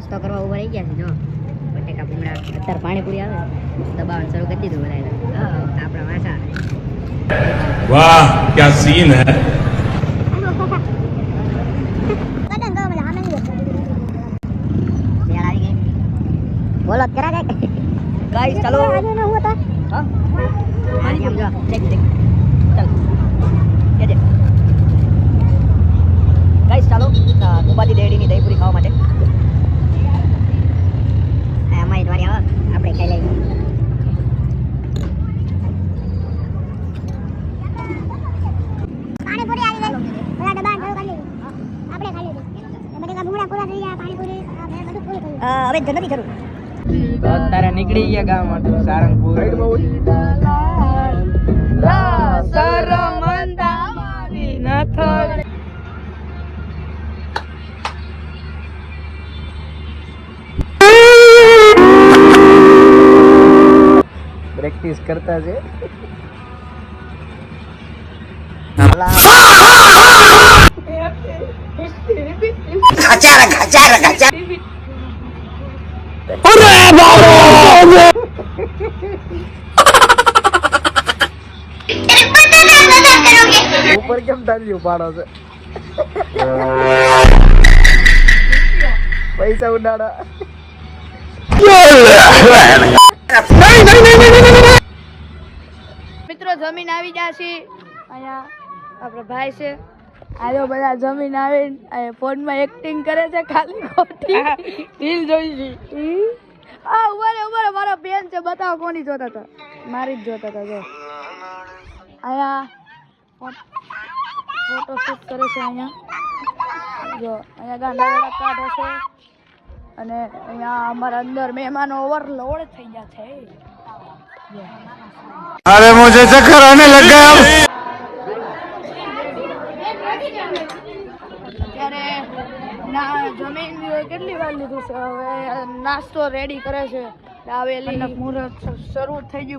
નાસ્તો કરવા ઉભા રહી ગયા છે. જો બટેકા ભૂંગળા અત્યારે પાણીપુરી આવે દબાવવાનું શરૂ કરી દીધું બધા આપણા વાસા. વાહ ક્યા સીન હે. બોલો કરા કઈ ગાઈસ ચાલો. હા પાણી આમ જો દેખ દેખ ચાલ એ દે ગાઈસ ચાલો કુબાજી ડેડીની દહીપુરી ખાવા માટે. અમારી દ્વારી આવો આપણે ખાઈ લઈએ. પાણીપુરી આવી ગઈ. બધા ડબ્બા ચાલુ કરી લીધું. આપણે ખાઈ લીધું. બટેકા ભૂંગળા પૂરા થઈ ગયા. પાણીપુરી બધું પૂરું થઈ ગયું. હવે જ નથી જરૂર. તો અત્યારે નીકળી ગયા ગામ માટે સારંગપુર. પ્રેક્ટિસ કરતા છે. ઉપર કેમ તાલ્યું પાડો છે? પૈસા ઉડાડા. મિત્રો જમીન આવી ગયા છે. અહીંયા આપણો ભાઈ છે. આજો બધા જમીન આવીને ફોનમાં એક્ટિંગ કરે છે ખાલી ખોટી. રીલ જોઈ છે. આ ઉભા મારો બેન છે. બતાવો કોની જોતા હતા? મારી જ જોતા હતા. જો અહીંયા ફોટો શૂટ કરે છે. અહીંયા જો અહીંયા ગાંડા કાઢે છે અને અહીંયા અમારા અંદર મહેમાનો ઓવરલોડ થઈ ગયા છે. અરે મુझे चक्कर आने लग गया. અત્યારે જમીન કેટલી વાર લીધું છે. હવે નાસ્તો રેડી કરે છે. આવેલી મુહૂર્ત શરૂ થઈ ગયું.